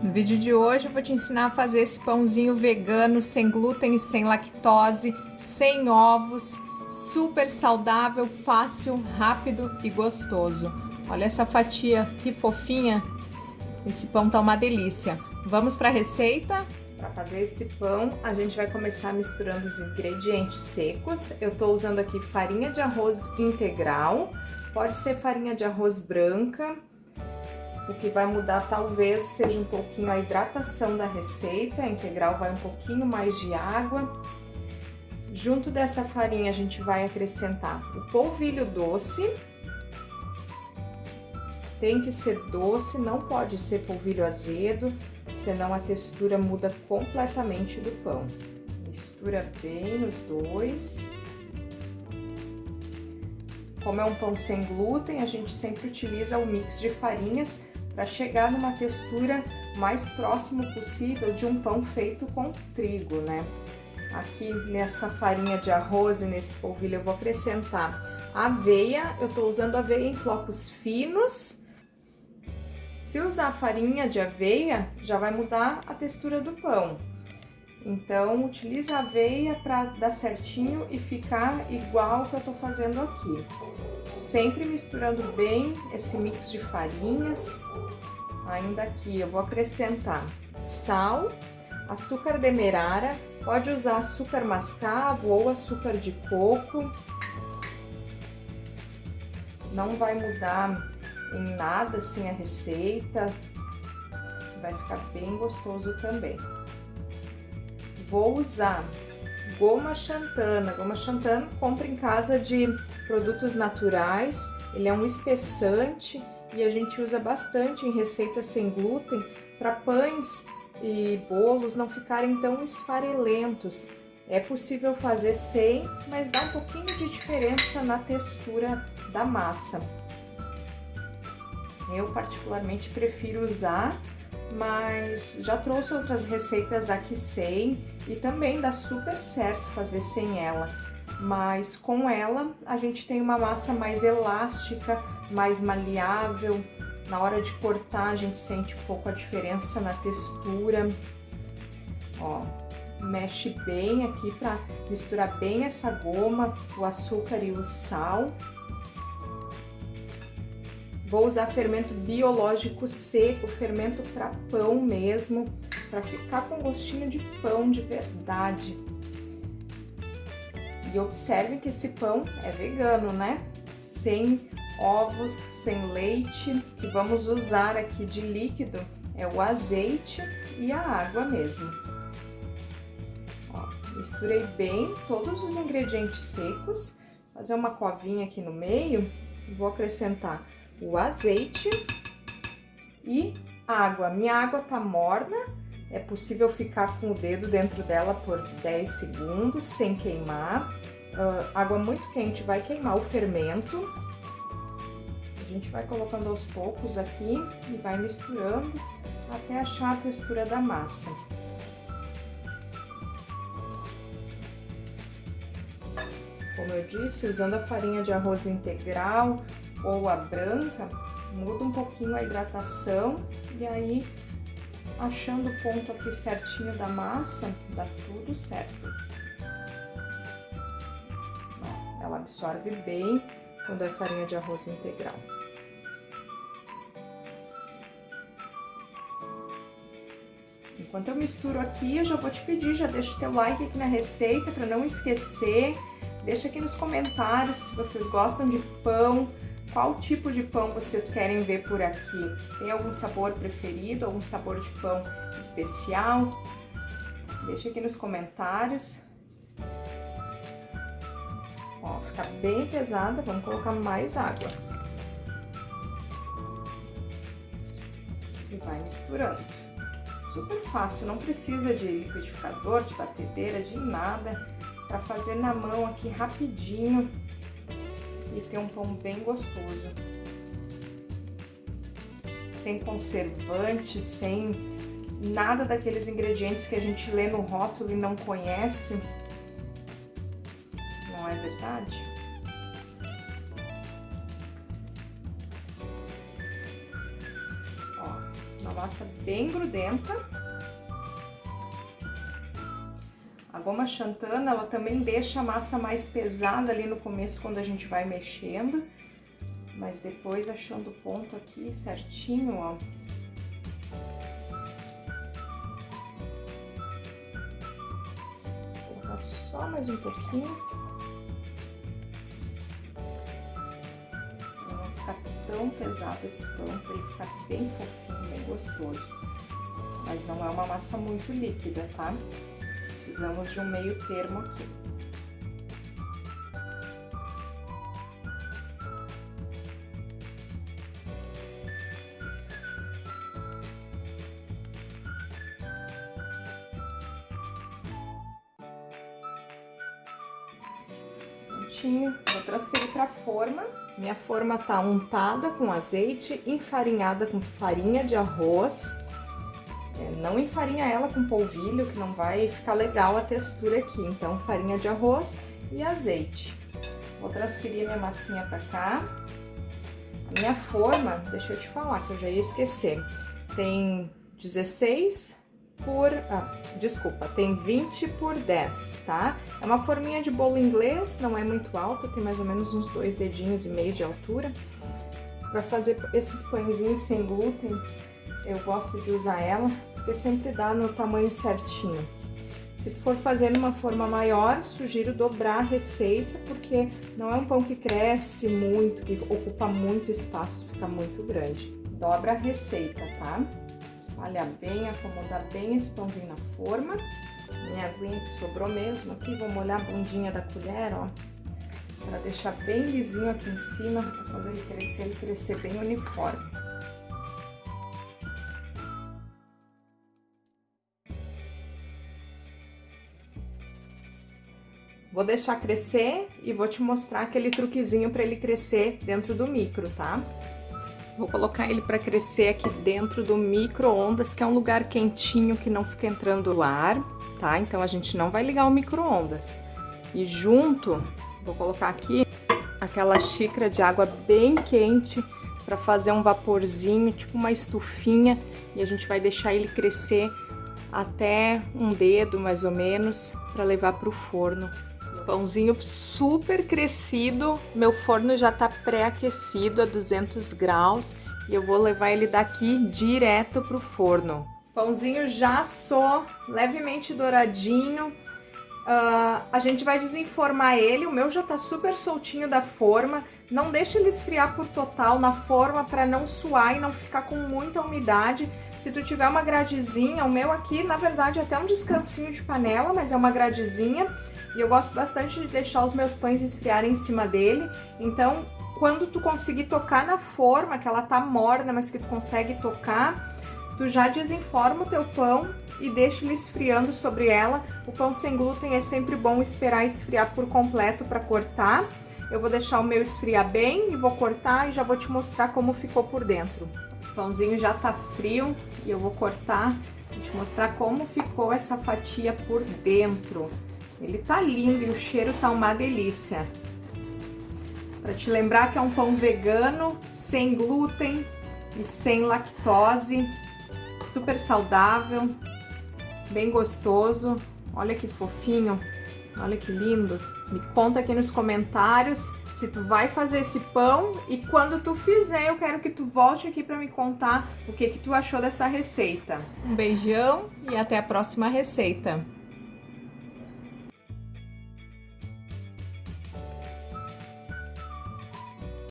No vídeo de hoje eu vou te ensinar a fazer esse pãozinho vegano, sem glúten e sem lactose, sem ovos, super saudável, fácil, rápido e gostoso. Olha essa fatia que fofinha, esse pão tá uma delícia. Vamos para a receita? Para fazer esse pão, a gente vai começar misturando os ingredientes secos. Eu tô usando aqui farinha de arroz integral, pode ser farinha de arroz branca. O que vai mudar talvez seja um pouquinho a hidratação da receita, a integral vai um pouquinho mais de água. Junto dessa farinha a gente vai acrescentar o polvilho doce. Tem que ser doce, não pode ser polvilho azedo, senão a textura muda completamente do pão. Mistura bem os dois. Como é um pão sem glúten, a gente sempre utiliza o mix de farinhas para chegar numa textura mais próximo possível de um pão feito com trigo, né? Aqui nessa farinha de arroz e nesse polvilho eu vou acrescentar aveia. Eu tô usando aveia em flocos finos. Se usar farinha de aveia, já vai mudar a textura do pão. Então, utiliza a aveia para dar certinho e ficar igual que eu tô fazendo aqui. Sempre misturando bem esse mix de farinhas. Ainda aqui eu vou acrescentar sal, açúcar demerara, pode usar açúcar mascavo ou açúcar de coco. Não vai mudar em nada assim a receita, vai ficar bem gostoso também. Vou usar goma xantana. Goma xantana compra em casa de produtos naturais, ele é um espessante e a gente usa bastante em receitas sem glúten para pães e bolos não ficarem tão esfarelentos. É possível fazer sem, mas dá um pouquinho de diferença na textura da massa. Eu particularmente prefiro usar, mas já trouxe outras receitas aqui sem e também dá super certo fazer sem ela. Mas com ela a gente tem uma massa mais elástica, mais maleável. Na hora de cortar a gente sente um pouco a diferença na textura. Ó, mexe bem aqui para misturar bem essa goma, o açúcar e o sal. Vou usar fermento biológico seco, fermento para pão mesmo, para ficar com gostinho de pão de verdade. E observe que esse pão é vegano, né? Sem ovos, sem leite. O que vamos usar aqui de líquido é o azeite e a água mesmo. Ó, misturei bem todos os ingredientes secos, fazer uma covinha aqui no meio, vou acrescentar o azeite e água. Minha água tá morna, é possível ficar com o dedo dentro dela por 10 segundos sem queimar. Água muito quente vai queimar o fermento. A gente vai colocando aos poucos aqui e vai misturando até achar a textura da massa. Como eu disse, usando a farinha de arroz integral ou a branca, muda um pouquinho a hidratação e aí, achando o ponto aqui certinho da massa, dá tudo certo. Ó, ela absorve bem quando é farinha de arroz integral. Enquanto eu misturo aqui, eu já vou te pedir, já deixa o teu like aqui na receita para não esquecer. Deixa aqui nos comentários se vocês gostam de pão, qual tipo de pão vocês querem ver por aqui. Tem algum sabor preferido, algum sabor de pão especial? Deixa aqui nos comentários. Ó, fica bem pesada, vamos colocar mais água. E vai misturando. Super fácil, não precisa de liquidificador, de batedeira, de nada. Para fazer na mão aqui rapidinho e ter um pão bem gostoso. Sem conservante, sem nada daqueles ingredientes que a gente lê no rótulo e não conhece. Não é verdade? Ó, massa bem grudenta. A goma xantana, ela também deixa a massa mais pesada ali no começo, quando a gente vai mexendo. Mas depois, achando o ponto aqui certinho, ó. Vou colocar só mais um pouquinho. Pra não ficar tão pesado esse pão, pra ele ficar bem fofinho, bem gostoso. Mas não é uma massa muito líquida, tá? Precisamos de um meio termo aqui. Prontinho, vou transferir para a forma. Minha forma tá untada com azeite, enfarinhada com farinha de arroz. Não enfarinha ela com polvilho, que não vai ficar legal a textura aqui. Então, farinha de arroz e azeite. Vou transferir minha massinha para cá. A minha forma, deixa eu te falar, que eu já ia esquecer, tem 16 por... tem 20 por 10, tá? É uma forminha de bolo inglês, não é muito alta, tem mais ou menos uns 2 dedinhos e meio de altura. Para fazer esses pãezinhos sem glúten, eu gosto de usar ela, porque sempre dá no tamanho certinho. Se for fazer numa forma maior, sugiro dobrar a receita, porque não é um pão que cresce muito, que ocupa muito espaço, fica muito grande. Dobra a receita, tá? Espalhar bem, acomodar bem esse pãozinho na forma. Minha aguinha que sobrou mesmo aqui, vou molhar a bundinha da colher, ó, para deixar bem lisinho aqui em cima, para quando ele crescer bem uniforme. Vou deixar crescer e vou te mostrar aquele truquezinho para ele crescer dentro do micro, tá? Vou colocar ele para crescer aqui dentro do micro-ondas, que é um lugar quentinho que não fica entrando ar, tá? Então a gente não vai ligar o micro-ondas. E junto, vou colocar aqui aquela xícara de água bem quente para fazer um vaporzinho, tipo uma estufinha, e a gente vai deixar ele crescer até um dedo mais ou menos para levar para o forno. Pãozinho super crescido, meu forno já tá pré-aquecido a 200 graus e eu vou levar ele daqui direto pro forno. Pãozinho já assou, levemente douradinho. A gente vai desenformar ele, o meu já tá super soltinho da forma. Não deixa ele esfriar por total na forma para não suar e não ficar com muita umidade. Se tu tiver uma gradezinha, o meu aqui, na verdade, é até um descansinho de panela, mas é uma gradezinha. E eu gosto bastante de deixar os meus pães esfriarem em cima dele. Então, quando tu conseguir tocar na forma, que ela tá morna, mas que tu consegue tocar, tu já desenforma o teu pão e deixa ele esfriando sobre ela. O pão sem glúten é sempre bom esperar esfriar por completo para cortar. Eu vou deixar o meu esfriar bem e vou cortar e já vou te mostrar como ficou por dentro. O pãozinho já tá frio e eu vou cortar e te mostrar como ficou essa fatia por dentro. Ele tá lindo e o cheiro tá uma delícia. Para te lembrar que é um pão vegano, sem glúten e sem lactose, super saudável, bem gostoso. Olha que fofinho, olha que lindo. Me conta aqui nos comentários se tu vai fazer esse pão e quando tu fizer eu quero que tu volte aqui para me contar o que tu achou dessa receita. Um beijão e até a próxima receita.